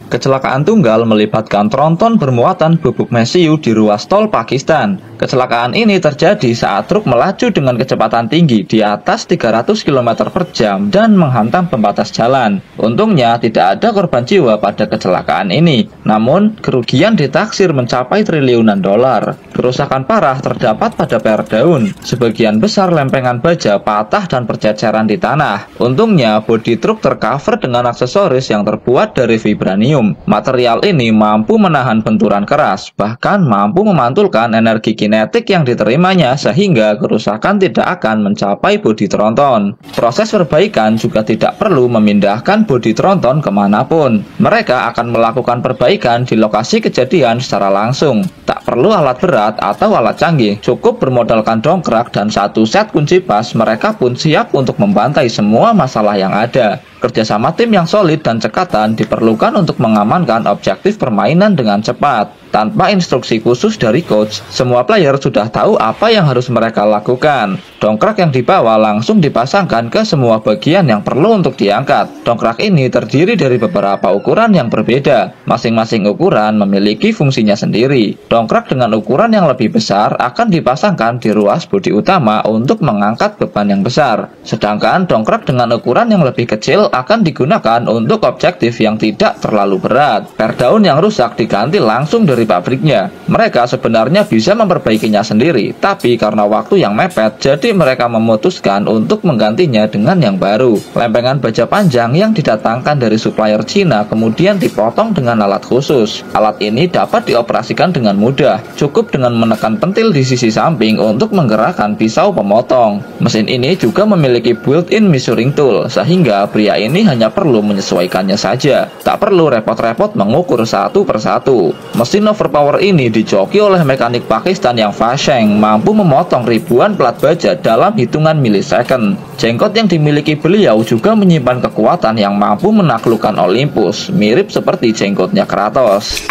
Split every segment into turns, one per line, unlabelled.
Kecelakaan tunggal melibatkan tronton bermuatan bubuk mesiu di ruas tol Pakistan. Kecelakaan ini terjadi saat truk melaju dengan kecepatan tinggi di atas 300 km per jam dan menghantam pembatas jalan. Untungnya tidak ada korban jiwa pada kecelakaan ini, namun kerugian ditaksir mencapai triliunan dolar. Kerusakan parah terdapat pada per daun. Sebagian besar lempengan baja patah dan berceceran di tanah. Untungnya bodi truk tercover dengan aksesoris yang terbuat dari vibranium. Material ini mampu menahan benturan keras, bahkan mampu memantulkan energi kinetik yang diterimanya sehingga kerusakan tidak akan mencapai bodi tronton. Proses perbaikan juga tidak perlu memindahkan bodi tronton kemanapun. Mereka akan melakukan perbaikan di lokasi kejadian secara langsung. Tak perlu alat berat atau alat canggih, cukup bermodalkan dongkrak dan satu set kunci pas, mereka pun siap untuk membantai semua masalah yang ada. Kerjasama tim yang solid dan cekatan diperlukan untuk mengamankan objektif permainan dengan cepat. Tanpa instruksi khusus dari coach, semua player sudah tahu apa yang harus mereka lakukan. Dongkrak yang dibawa langsung dipasangkan ke semua bagian yang perlu untuk diangkat. Dongkrak ini terdiri dari beberapa ukuran yang berbeda. Masing-masing ukuran memiliki fungsinya sendiri. Dongkrak dengan ukuran yang lebih besar akan dipasangkan di ruas bodi utama untuk mengangkat beban yang besar. Sedangkan dongkrak dengan ukuran yang lebih kecil akan digunakan untuk objektif yang tidak terlalu berat. Per daun yang rusak diganti langsung dari pabriknya. Mereka sebenarnya bisa memperbaikinya sendiri, tapi karena waktu yang mepet, jadi mereka memutuskan untuk menggantinya dengan yang baru. Lempengan baja panjang yang didatangkan dari supplier Cina kemudian dipotong dengan alat khusus. Alat ini dapat dioperasikan dengan mudah, cukup dengan menekan pentil di sisi samping untuk menggerakkan pisau pemotong. Mesin ini juga memiliki built-in measuring tool, sehingga pria ini hanya perlu menyesuaikannya saja. Tak perlu repot-repot mengukur satu persatu. Mesin overpower ini dijoki oleh mekanik Pakistan yang fashion, mampu memotong ribuan plat baja dalam hitungan milisecond. Jenggot yang dimiliki beliau juga menyimpan kekuatan yang mampu menaklukkan Olympus, mirip seperti jenggotnya Kratos.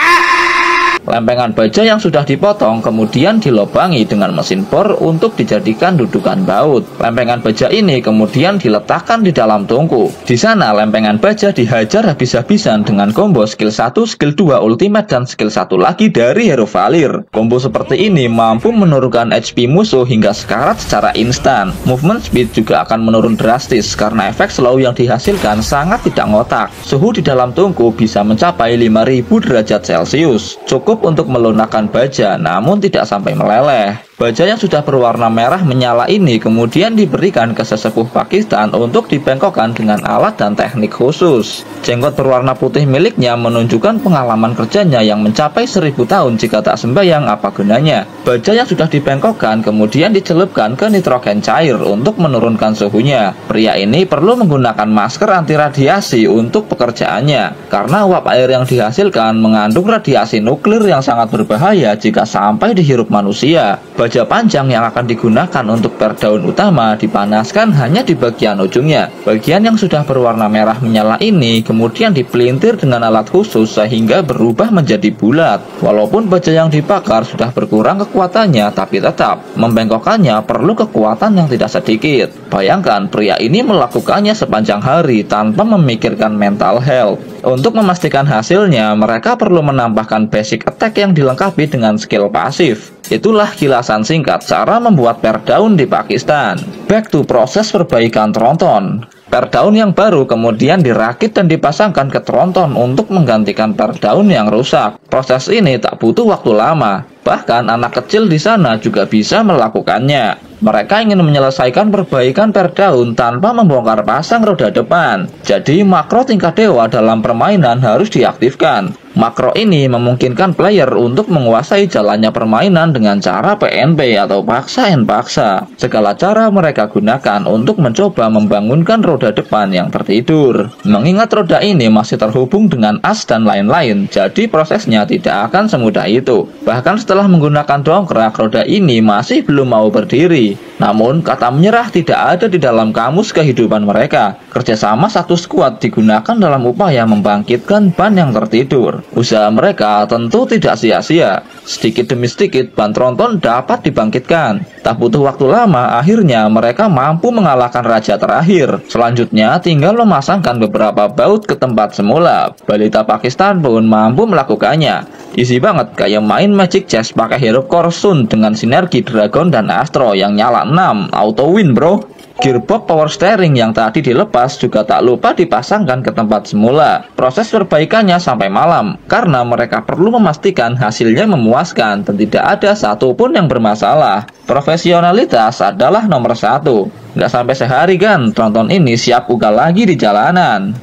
Lempengan baja yang sudah dipotong kemudian dilobangi dengan mesin bor untuk dijadikan dudukan baut. Lempengan baja ini kemudian diletakkan di dalam tungku. Di sana lempengan baja dihajar habis-habisan dengan combo skill 1, skill 2 ultimate dan skill 1 lagi dari Hero Valir. Combo seperti ini mampu menurunkan HP musuh hingga sekarat secara instan. Movement speed juga akan menurun drastis karena efek slow yang dihasilkan sangat tidak ngotak. Suhu di dalam tungku bisa mencapai 5000 derajat Celcius. Cukup untuk melunakkan baja, namun tidak sampai meleleh. Baja yang sudah berwarna merah menyala ini kemudian diberikan ke sesepuh Pakistan untuk dibengkokkan dengan alat dan teknik khusus. Jenggot berwarna putih miliknya menunjukkan pengalaman kerjanya yang mencapai 1000 tahun jika tak sembayang apa gunanya. Baja yang sudah dibengkokkan kemudian dicelupkan ke nitrogen cair untuk menurunkan suhunya. Pria ini perlu menggunakan masker anti radiasi untuk pekerjaannya, karena uap air yang dihasilkan mengandung radiasi nuklir yang sangat berbahaya jika sampai dihirup manusia. Baja panjang yang akan digunakan untuk per daun utama dipanaskan hanya di bagian ujungnya. Bagian yang sudah berwarna merah menyala ini kemudian dipelintir dengan alat khusus sehingga berubah menjadi bulat. Walaupun baja yang dibakar sudah berkurang kekuatannya, tapi tetap membengkokkannya perlu kekuatan yang tidak sedikit. Bayangkan pria ini melakukannya sepanjang hari tanpa memikirkan mental health. Untuk memastikan hasilnya, mereka perlu menambahkan basic attack yang dilengkapi dengan skill pasif. Itulah kilasan singkat cara membuat per daun di Pakistan. Back to proses perbaikan tronton. Per daun yang baru kemudian dirakit dan dipasangkan ke tronton untuk menggantikan per daun yang rusak. Proses ini tak butuh waktu lama. Bahkan anak kecil di sana juga bisa melakukannya. Mereka ingin menyelesaikan perbaikan per daun tanpa membongkar pasang roda depan. Jadi makro tingkat dewa dalam permainan harus diaktifkan. Makro ini memungkinkan player untuk menguasai jalannya permainan dengan cara PNP atau paksa and paksa. Segala cara mereka gunakan untuk mencoba membangunkan roda depan yang tertidur. Mengingat roda ini masih terhubung dengan as dan lain-lain, jadi prosesnya tidak akan semudah itu. Bahkan setelah menggunakan dongkrak, roda ini masih belum mau berdiri. Namun, kata menyerah tidak ada di dalam kamus kehidupan mereka. Kerjasama satu skuad digunakan dalam upaya membangkitkan ban yang tertidur. Usaha mereka tentu tidak sia-sia. Sedikit demi sedikit, ban tronton dapat dibangkitkan. Tak butuh waktu lama, akhirnya mereka mampu mengalahkan raja terakhir. Selanjutnya, tinggal memasangkan beberapa baut ke tempat semula. Balita Pakistan pun mampu melakukannya. Easy banget, kayak main Magic Chess pakai hero Korsun dengan sinergi Dragon dan Astro yang nyala 6, auto win bro. Gearbox power steering yang tadi dilepas juga tak lupa dipasangkan ke tempat semula. Proses perbaikannya sampai malam, karena mereka perlu memastikan hasilnya memuaskan dan tidak ada satupun yang bermasalah. Profesionalitas adalah nomor satu. Nggak sampai sehari kan, tronton ini siap ugal lagi di jalanan.